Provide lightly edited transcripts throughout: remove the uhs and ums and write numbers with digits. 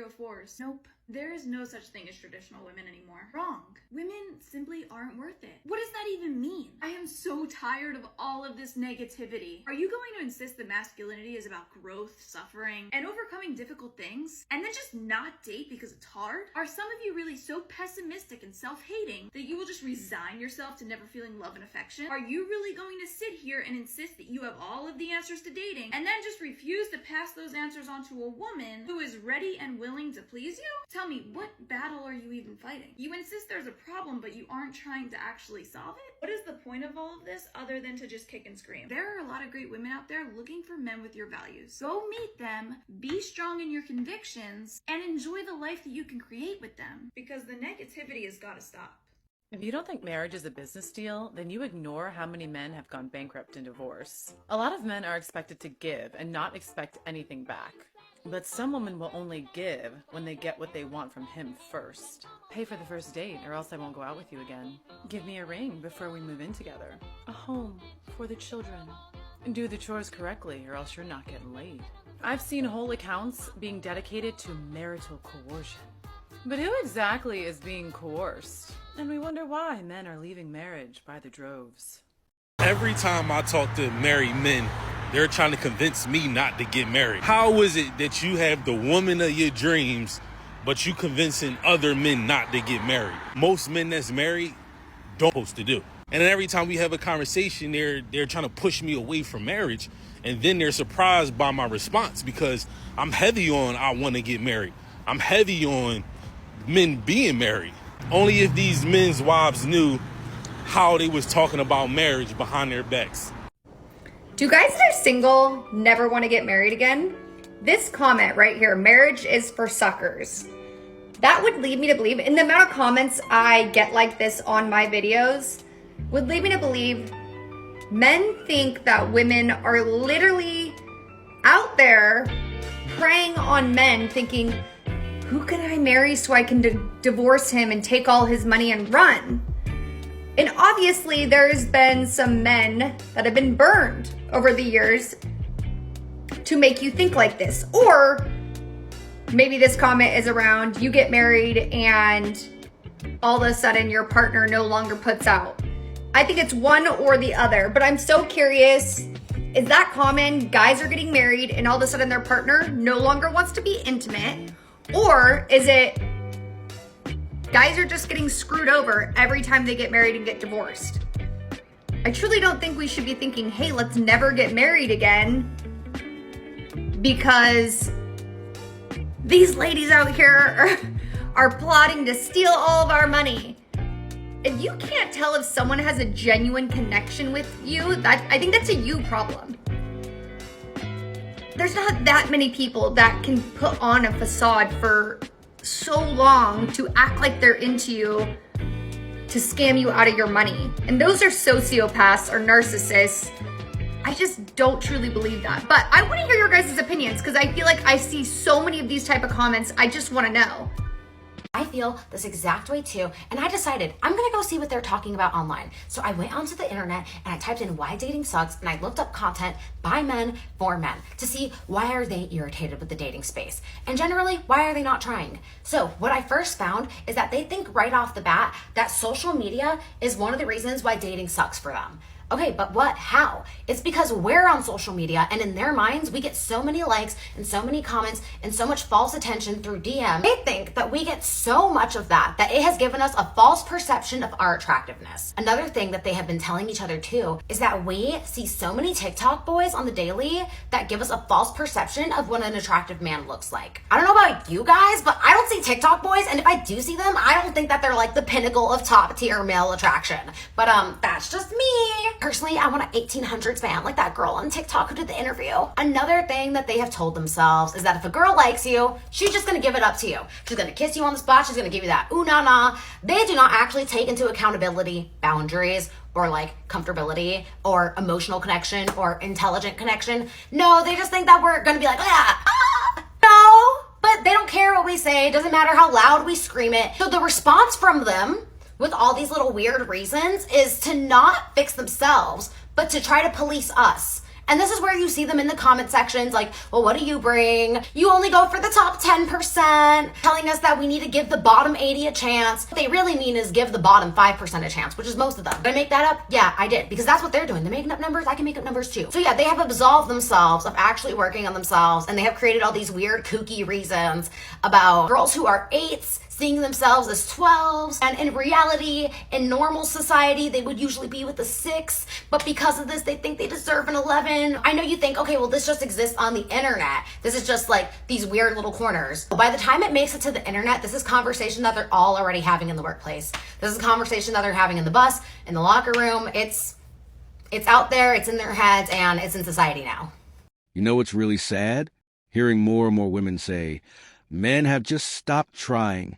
304s. Nope. There is no such thing as traditional women anymore. Wrong. Women simply aren't worth it. What does that even mean? I am so tired of all of this negativity. Are you going to insist that masculinity is about growth, suffering, and overcoming difficult things, and then just not date because it's hard? Are some of you really so pessimistic and self-hating that you will just resign yourself to never feeling love and affection? Are you really going to sit here and insist that you have all of the answers to dating, and then just refuse to pass those answers on to a woman who is ready and willing to please you? Tell me, what battle are you even fighting? You insist there's a problem, but you aren't trying to actually solve it? What is the point of all of this other than to just kick and scream? There are a lot of great women out there looking for men with your values. Go meet them, be strong in your convictions, and enjoy the life that you can create with them. Because the negativity has got to stop. If you don't think marriage is a business deal, then you ignore how many men have gone bankrupt in divorce. A lot of men are expected to give and not expect anything back. But some women will only give when they get what they want from him first. Pay for the first date or else I won't go out with you again. Give me a ring before we move in together. A home for the children. And do the chores correctly or else you're not getting laid. I've seen whole accounts being dedicated to marital coercion. But who exactly is being coerced? And we wonder why men are leaving marriage by the droves. Every time I talk to married men, they're trying to convince me not to get married. How is it that you have the woman of your dreams, but you convincing other men not to get married? Most men that's married don't supposed to do. And then every time we have a conversation, they're trying to push me away from marriage. And then they're surprised by my response because I'm heavy on I want to get married. I'm heavy on men being married. Only if these men's wives knew how they was talking about marriage behind their backs. Do guys that are single never want to get married again? This comment right here, marriage is for suckers. That would lead me to believe, in the amount of comments I get like this on my videos, would lead me to believe men think that women are literally out there preying on men thinking, who can I marry so I can divorce him and take all his money and run? And obviously there's been some men that have been burned over the years to make you think like this. Or maybe this comment is around you get married and all of a sudden your partner no longer puts out. I think it's one or the other, but I'm so curious, is that common? Guys are getting married and all of a sudden their partner no longer wants to be intimate? Or is it guys are just getting screwed over every time they get married and get divorced? I truly don't think we should be thinking, hey, let's never get married again because these ladies out here are plotting to steal all of our money. If you can't tell if someone has a genuine connection with you, I think that's a you problem. There's not that many people that can put on a facade for so long to act like they're into you to scam you out of your money. And those are sociopaths or narcissists. I just don't truly believe that. But I want to hear your guys' opinions because I feel like I see so many of these type of comments. I just want to know. I feel this exact way too, and I decided I'm gonna go see what they're talking about online. So I went onto the internet and I typed in why dating sucks and I looked up content by men for men to see why are they irritated with the dating space and generally why are they not trying. So what I first found is that they think right off the bat that social media is one of the reasons why dating sucks for them. Okay, but what? How? It's because we're on social media and in their minds, we get so many likes and so many comments and so much false attention through DM. They think that we get so much of that it has given us a false perception of our attractiveness. Another thing that they have been telling each other too is that we see so many TikTok boys on the daily that give us a false perception of what an attractive man looks like. I don't know about you guys, but I don't see TikTok boys, and if I do see them, I don't think that they're like the pinnacle of top tier male attraction. But that's just me. Personally, I want an 1800s man like that girl on TikTok who did the interview. Another thing that they have told themselves is that if a girl likes you, she's just gonna give it up to you. She's gonna kiss you on the spot. She's gonna give you that ooh na na. They do not actually take into accountability boundaries or like comfortability or emotional connection or intelligent connection. No, they just think that we're gonna be like, no, but they don't care what we say. It doesn't matter how loud we scream it. So the response from them with all these little weird reasons is to not fix themselves, but to try to police us. And this is where you see them in the comment sections like, well, what do you bring? You only go for the top 10%. 20%, telling us that we need to give the bottom 80 a chance. What they really mean is give the bottom 5% a chance, which is most of them. Did I make that up? Yeah, I did, because that's what they're doing. They're making up numbers. I can make up numbers too. So yeah, they have absolved themselves of actually working on themselves, and they have created all these weird, kooky reasons about girls who are 8s seeing themselves as 12s, and in reality, in normal society, they would usually be with a 6, but because of this, they think they deserve an 11. I know you think, okay, well, this just exists on the internet. This is just like these weird little corners. By the time it makes it to the internet, this is conversation that they're all already having in the workplace. This is a conversation that they're having in the bus, in the locker room. It's out there, it's in their heads, and it's in society now. You know what's really sad? Hearing more and more women say, men have just stopped trying.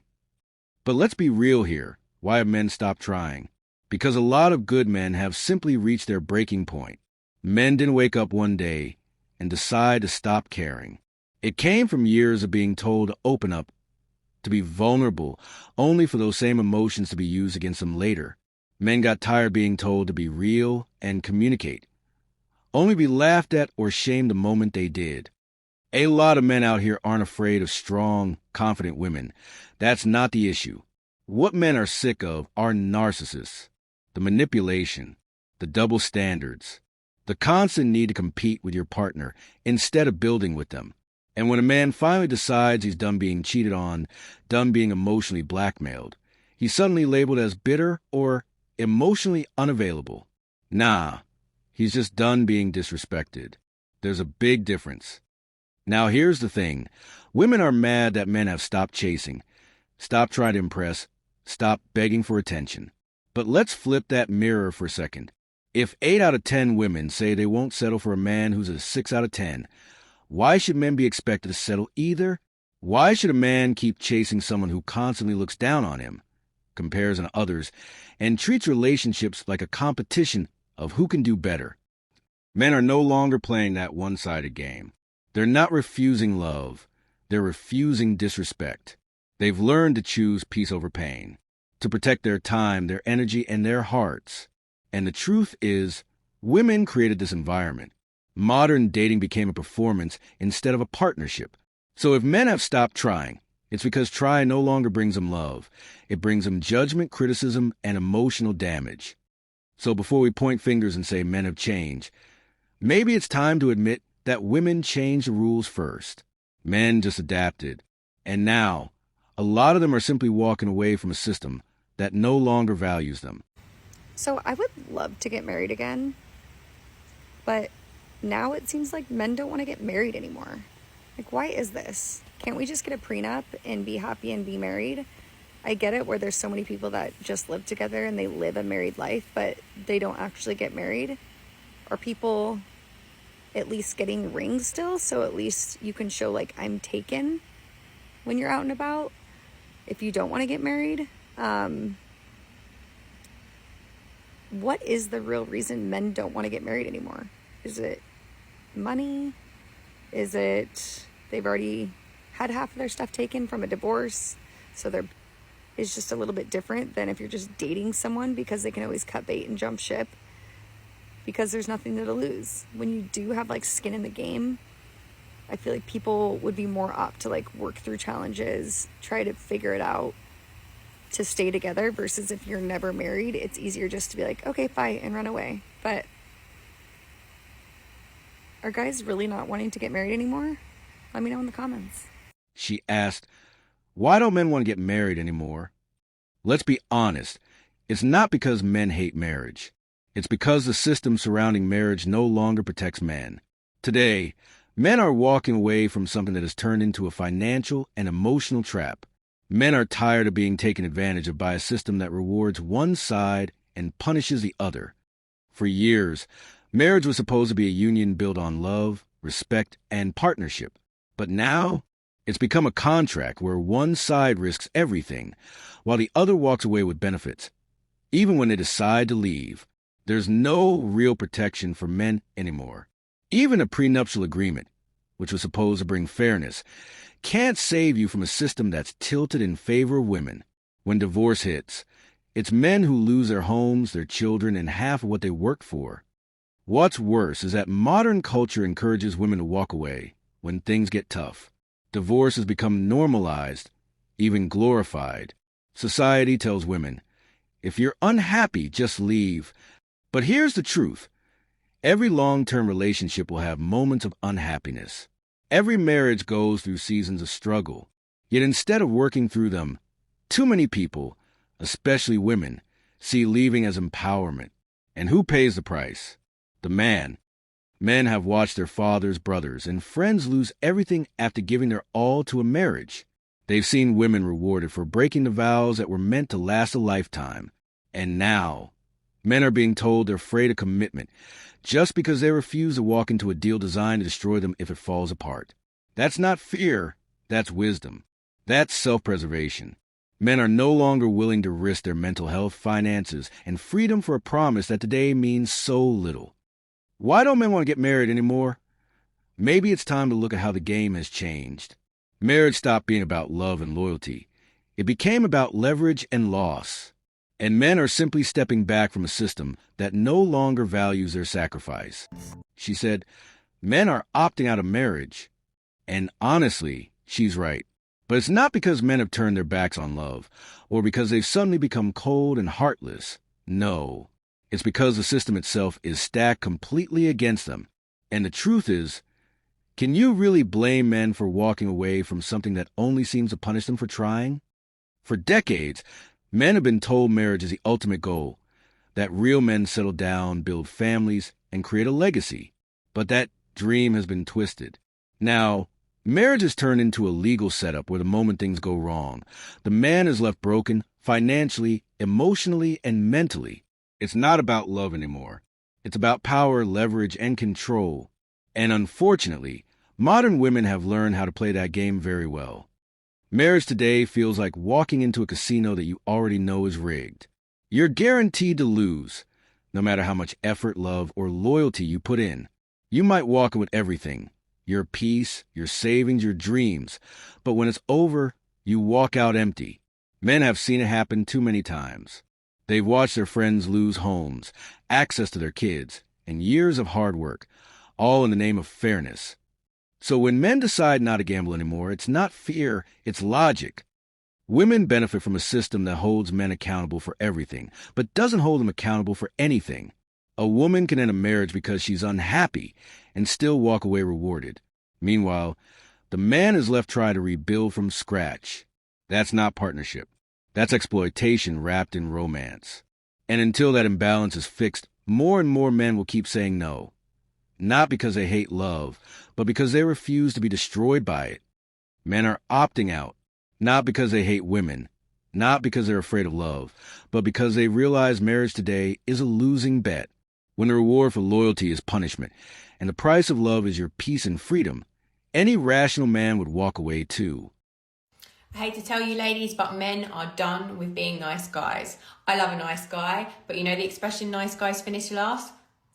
But let's be real here. Why have men stopped trying? Because a lot of good men have simply reached their breaking point. Men didn't wake up one day and decide to stop caring. It came from years of being told to open up, to be vulnerable, only for those same emotions to be used against them later. Men got tired being told to be real and communicate, only be laughed at or shamed the moment they did. A lot of men out here aren't afraid of strong, confident women. That's not the issue. What men are sick of are narcissists, the manipulation, the double standards, the constant need to compete with your partner instead of building with them. And when a man finally decides he's done being cheated on, done being emotionally blackmailed, he's suddenly labeled as bitter or emotionally unavailable. Nah, he's just done being disrespected. There's a big difference. Now here's the thing. Women are mad that men have stopped chasing, stopped trying to impress, stopped begging for attention. But let's flip that mirror for a second. If 8 out of 10 women say they won't settle for a man who's a 6 out of 10, why should men be expected to settle either? Why should a man keep chasing someone who constantly looks down on him, compares on others, and treats relationships like a competition of who can do better? Men are no longer playing that one-sided game. They're not refusing love. They're refusing disrespect. They've learned to choose peace over pain, to protect their time, their energy, and their hearts. And the truth is, women created this environment. Modern dating became a performance instead of a partnership. So if men have stopped trying, it's because trying no longer brings them love. It brings them judgment, criticism, and emotional damage. So before we point fingers and say men have changed, maybe it's time to admit that women changed the rules first. Men just adapted. And now, a lot of them are simply walking away from a system that no longer values them. So I would love to get married again, but now it seems like men don't want to get married anymore. Like, why is this? Can't we just get a prenup and be happy and be married? I get it where there's so many people that just live together and they live a married life, but they don't actually get married. Are people at least getting rings still, so at least you can show like I'm taken when you're out and about if you don't want to get married? What is the real reason men don't want to get married anymore? Is it money? Is it they've already had half of their stuff taken from a divorce, so they're is just a little bit different than if you're just dating someone because they can always cut bait and jump ship because there's nothing to lose. When you do have like skin in the game, I feel like people would be more up to like work through challenges, try to figure it out to stay together, versus if you're never married, it's easier just to be like, okay, fight and run away. But are guys really not wanting to get married anymore? Let me know in the comments. She asked, why don't men want to get married anymore? Let's be honest. It's not because men hate marriage. It's because the system surrounding marriage no longer protects men. Today, men are walking away from something that has turned into a financial and emotional trap. Men are tired of being taken advantage of by a system that rewards one side and punishes the other. For years, marriage was supposed to be a union built on love, respect, and partnership. But now, it's become a contract where one side risks everything, while the other walks away with benefits. Even when they decide to leave, there's no real protection for men anymore. Even a prenuptial agreement, which was supposed to bring fairness, can't save you from a system that's tilted in favor of women. When divorce hits, it's men who lose their homes, their children, and half of what they worked for. What's worse is that modern culture encourages women to walk away when things get tough. Divorce has become normalized, even glorified. Society tells women, if you're unhappy, just leave. But here's the truth. Every long-term relationship will have moments of unhappiness. Every marriage goes through seasons of struggle. Yet instead of working through them, too many people, especially women, see leaving as empowerment. And who pays the price? The man. Men have watched their fathers, brothers, and friends lose everything after giving their all to a marriage. They've seen women rewarded for breaking the vows that were meant to last a lifetime. And now, men are being told they're afraid of commitment just because they refuse to walk into a deal designed to destroy them if it falls apart. That's not fear, that's wisdom. That's self-preservation. Men are no longer willing to risk their mental health, finances, and freedom for a promise that today means so little. Why don't men want to get married anymore? Maybe it's time to look at how the game has changed. Marriage stopped being about love and loyalty. It became about leverage and loss. And men are simply stepping back from a system that no longer values their sacrifice. She said, men are opting out of marriage. And honestly, she's right. But it's not because men have turned their backs on love, or because they've suddenly become cold and heartless. No. It's because the system itself is stacked completely against them. And the truth is, can you really blame men for walking away from something that only seems to punish them for trying? For decades, men have been told marriage is the ultimate goal, that real men settle down, build families, and create a legacy. But that dream has been twisted. Now, marriage has turned into a legal setup where the moment things go wrong, the man is left broken financially, emotionally, and mentally. It's not about love anymore. It's about power, leverage, and control. And unfortunately, modern women have learned how to play that game very well. Marriage today feels like walking into a casino that you already know is rigged. You're guaranteed to lose, no matter how much effort, love, or loyalty you put in. You might walk in with everything, your peace, your savings, your dreams, but when it's over, you walk out empty. Men have seen it happen too many times. They've watched their friends lose homes, access to their kids, and years of hard work, all in the name of fairness. So when men decide not to gamble anymore, it's not fear, it's logic. Women benefit from a system that holds men accountable for everything, but doesn't hold them accountable for anything. A woman can end a marriage because she's unhappy and still walk away rewarded. Meanwhile, the man is left trying to rebuild from scratch. That's not partnership. That's exploitation wrapped in romance. And until that imbalance is fixed, more and more men will keep saying no. Not because they hate love, but because they refuse to be destroyed by it. Men are opting out, not because they hate women, not because they're afraid of love, but because they realize marriage today is a losing bet. When the reward for loyalty is punishment, and the price of love is your peace and freedom, any rational man would walk away too. I hate to tell you ladies, but men are done with being nice guys. I love a nice guy, but you know the expression nice guys finish last?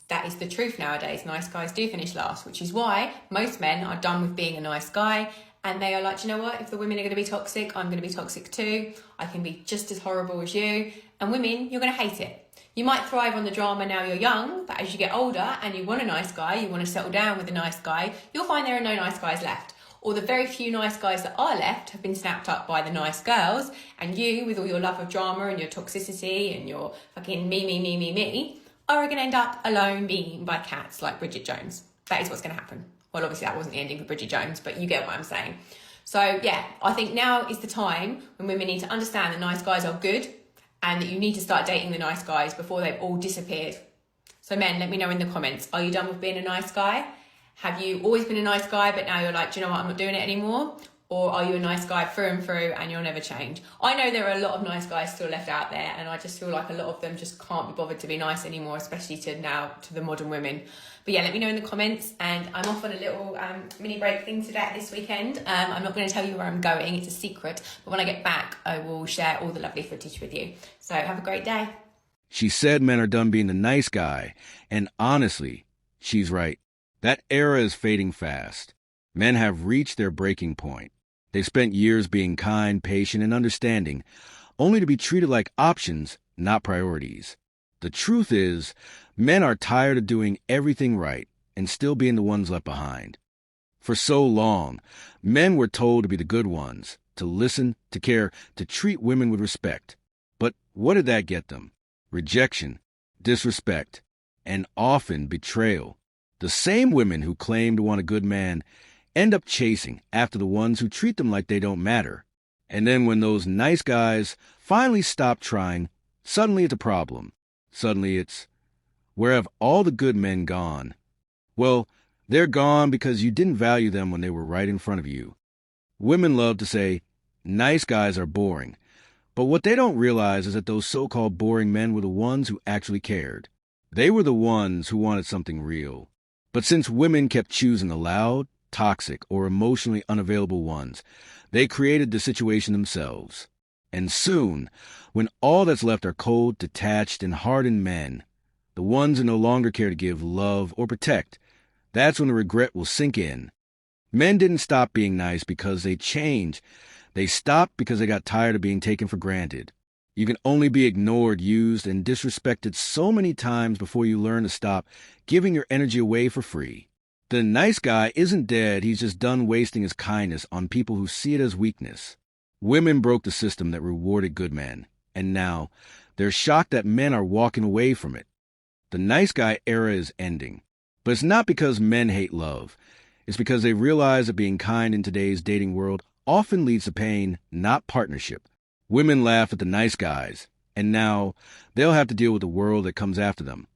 That is the truth nowadays. Nice guys do finish last, which is why most men are done with being a nice guy. And they are like, you know what? If the women are going to be toxic, I'm going to be toxic too. I can be just as horrible as you. And women, you're going to hate it. You might thrive on the drama now you're young, but as you get older and you want a nice guy, you want to settle down with a nice guy, you'll find there are no nice guys left. Or the very few nice guys that are left have been snapped up by the nice girls. And you, with all your love of drama and your toxicity and your fucking me, are going to end up alone being eaten by cats like Bridget Jones. That is what's going to happen. Well, obviously that wasn't the ending for Bridget Jones, but you get what I'm saying. So yeah, I think now is the time when women need to understand that nice guys are good and that you need to start dating the nice guys before they've all disappeared. So men, let me know in the comments, are you done with being a nice guy? Have you always been a nice guy, but now you're like, do you know what, I'm not doing it anymore? Or are you a nice guy through and through and you'll never change? I know there are a lot of nice guys still left out there, and I just feel like a lot of them just can't be bothered to be nice anymore, especially to the modern women. But yeah, let me know in the comments, and I'm off on a little mini break thing today this weekend. I'm not going to tell you where I'm going, it's a secret, but when I get back, I will share all the lovely footage with you. So have a great day. She said men are done being the nice guy, and honestly, she's right. That era is fading fast. Men have reached their breaking point. They've spent years being kind, patient, and understanding, only to be treated like options, not priorities. The truth is, men are tired of doing everything right and still being the ones left behind. For so long, men were told to be the good ones, to listen, to care, to treat women with respect. But what did that get them? Rejection, disrespect, and often betrayal. The same women who claim to want a good man end up chasing after the ones who treat them like they don't matter. And then when those nice guys finally stop trying, suddenly it's a problem. Suddenly it's, where have all the good men gone? Well, they're gone because you didn't value them when they were right in front of you. Women love to say, nice guys are boring. But what they don't realize is that those so-called boring men were the ones who actually cared. They were the ones who wanted something real. But since women kept choosing the loud, toxic, or emotionally unavailable ones, they created the situation themselves. And soon, when all that's left are cold, detached, and hardened men, the ones who no longer care to give love or protect, that's when the regret will sink in. Men didn't stop being nice because they changed. They stopped because they got tired of being taken for granted. You can only be ignored, used, and disrespected so many times before you learn to stop giving your energy away for free. The nice guy isn't dead, he's just done wasting his kindness on people who see it as weakness. Women broke the system that rewarded good men, and now they're shocked that men are walking away from it. The nice guy era is ending. But it's not because men hate love. It's because they realize that being kind in today's dating world often leads to pain, not partnership. Women laugh at the nice guys, and now they'll have to deal with the world that comes after them.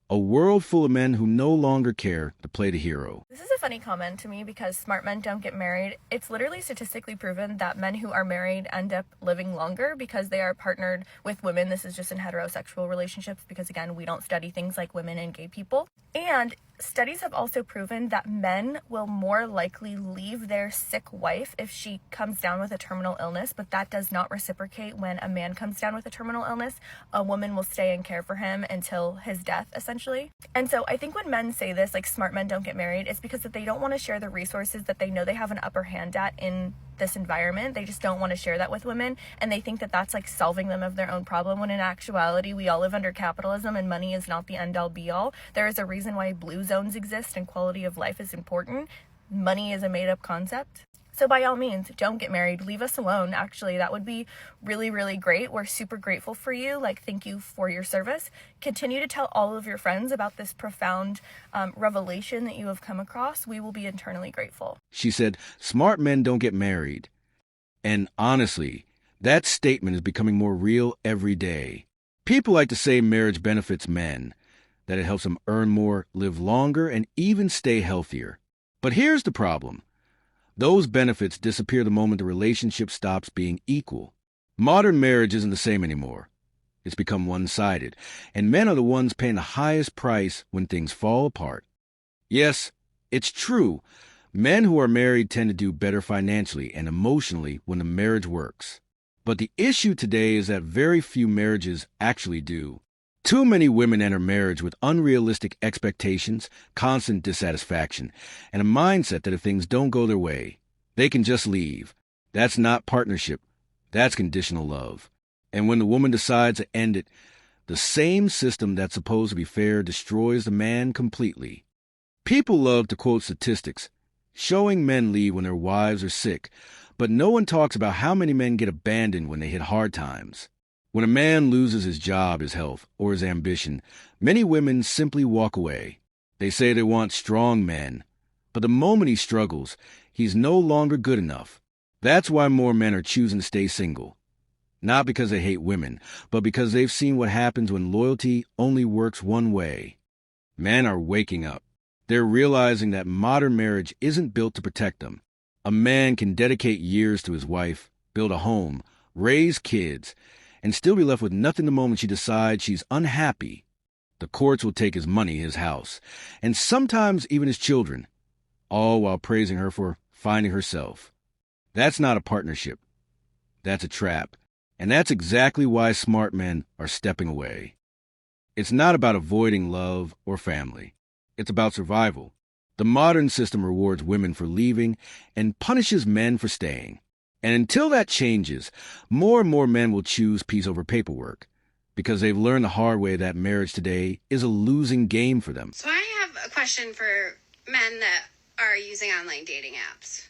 A world full of men who no longer care to play the hero. This is a funny comment to me because smart men don't get married. It's literally statistically proven that men who are married end up living longer because they are partnered with women. This is just in heterosexual relationships because, again, we don't study things like women and gay people. And studies have also proven that men will more likely leave their sick wife if she comes down with a terminal illness, but that does not reciprocate when a man comes down with a terminal illness. A woman will stay and care for him until his death, essentially. And so I think when men say this, like smart men don't get married, it's because that they don't want to share the resources that they know they have an upper hand at in this environment. They just don't want to share that with women, and they think that that's like solving them of their own problem, when in actuality we all live under capitalism and money is not the end-all be-all. There is a reason why blue zones exist and quality of life is important. Money is a made-up concept. So by all means, don't get married. Leave us alone. Actually, that would be really, really great. We're super grateful for you. Thank you for your service. Continue to tell all of your friends about this profound revelation that you have come across. We will be eternally grateful. She said, smart men don't get married. And honestly, that statement is becoming more real every day. People like to say marriage benefits men, that it helps them earn more, live longer, and even stay healthier. But here's the problem. Those benefits disappear the moment the relationship stops being equal. Modern marriage isn't the same anymore. It's become one-sided, and men are the ones paying the highest price when things fall apart. Yes, it's true. Men who are married tend to do better financially and emotionally when the marriage works. But the issue today is that very few marriages actually do. Too many women enter marriage with unrealistic expectations, constant dissatisfaction, and a mindset that if things don't go their way, they can just leave. That's not partnership. That's conditional love. And when the woman decides to end it, the same system that's supposed to be fair destroys the man completely. People love to quote statistics, showing men leave when their wives are sick, but no one talks about how many men get abandoned when they hit hard times. When a man loses his job, his health, or his ambition, many women simply walk away. They say they want strong men, but the moment he struggles, he's no longer good enough. That's why more men are choosing to stay single. Not because they hate women, but because they've seen what happens when loyalty only works one way. Men are waking up. They're realizing that modern marriage isn't built to protect them. A man can dedicate years to his wife, build a home, raise kids, and still be left with nothing the moment she decides she's unhappy. The courts will take his money, his house, and sometimes even his children, all while praising her for finding herself. That's not a partnership. That's a trap. And that's exactly why smart men are stepping away. It's not about avoiding love or family. It's about survival. The modern system rewards women for leaving and punishes men for staying. And until that changes, more and more men will choose peace over paperwork because they've learned the hard way that marriage today is a losing game for them. So I have a question for men that are using online dating apps.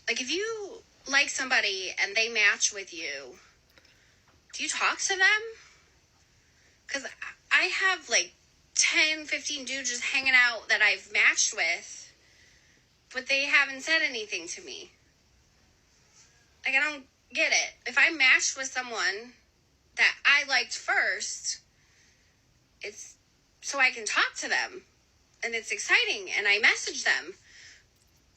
Like, if you like somebody and they match with you, do you talk to them? Because I have like 10, 15 dudes just hanging out that I've matched with, but they haven't said anything to me. Like, I don't get it. If I matched with someone that I liked first, it's so I can talk to them, and it's exciting, and I message them.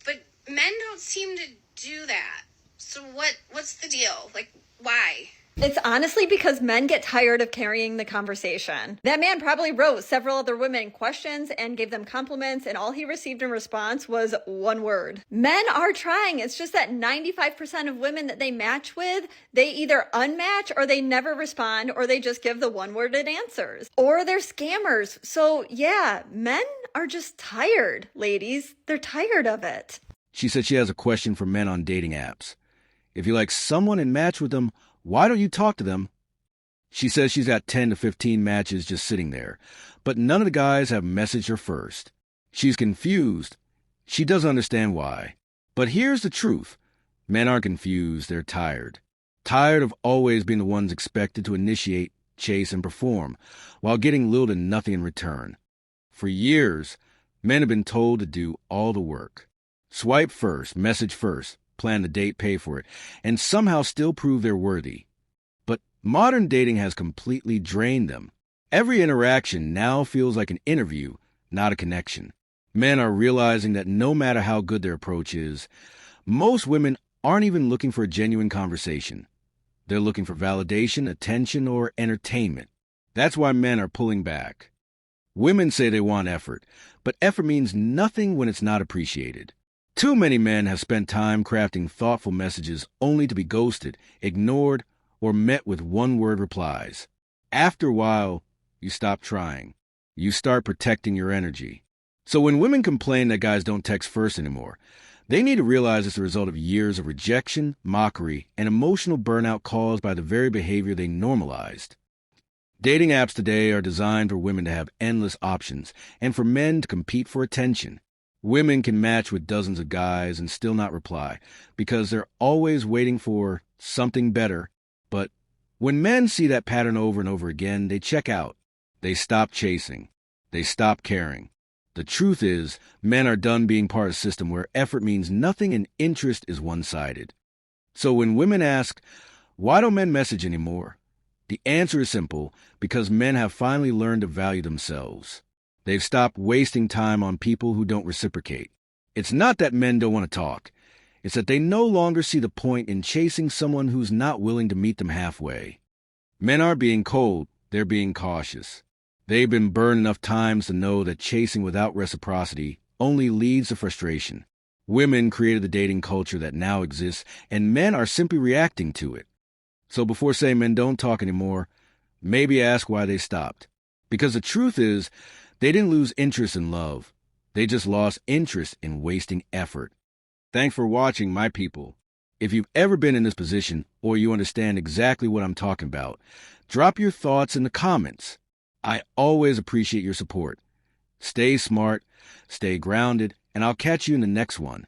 But men don't seem to do that. So what's the deal? Like, why? It's honestly because men get tired of carrying the conversation. That man probably wrote several other women questions and gave them compliments, and all he received in response was one word. Men are trying. It's just that 95% of women that they match with, they either unmatch or they never respond, or they just give the one-worded answers. Or they're scammers. So yeah, men are just tired, ladies. They're tired of it. She said she has a question for men on dating apps. If you like someone and match with them, why don't you talk to them? She says she's got 10 to 15 matches just sitting there, but none of the guys have messaged her first. She's confused. She doesn't understand why. But here's the truth. Men aren't confused, they're tired. Tired of always being the ones expected to initiate, chase, and perform, while getting little to nothing in return. For years, men have been told to do all the work. Swipe first, message first, plan the date, pay for it, and somehow still prove they're worthy. But modern dating has completely drained them. Every interaction now feels like an interview, not a connection. Men are realizing that no matter how good their approach is, most women aren't even looking for a genuine conversation. They're looking for validation, attention, or entertainment. That's why men are pulling back. Women say they want effort, but effort means nothing when it's not appreciated. Too many men have spent time crafting thoughtful messages only to be ghosted, ignored, or met with one-word replies. After a while, you stop trying. You start protecting your energy. So when women complain that guys don't text first anymore, they need to realize it's the result of years of rejection, mockery, and emotional burnout caused by the very behavior they normalized. Dating apps today are designed for women to have endless options and for men to compete for attention. Women can match with dozens of guys and still not reply because they're always waiting for something better. But when men see that pattern over and over again, they check out. They stop chasing. They stop caring. The truth is, men are done being part of a system where effort means nothing and interest is one-sided. So when women ask, why don't men message anymore? The answer is simple, because men have finally learned to value themselves. They've stopped wasting time on people who don't reciprocate. It's not that men don't want to talk. It's that they no longer see the point in chasing someone who's not willing to meet them halfway. Men aren't being cold, they're being cautious. They've been burned enough times to know that chasing without reciprocity only leads to frustration. Women created the dating culture that now exists, and men are simply reacting to it. So before saying men don't talk anymore, maybe ask why they stopped. Because the truth is, they didn't lose interest in love. They just lost interest in wasting effort. Thanks for watching, my people. If you've ever been in this position or you understand exactly what I'm talking about, drop your thoughts in the comments. I always appreciate your support. Stay smart, stay grounded, and I'll catch you in the next one.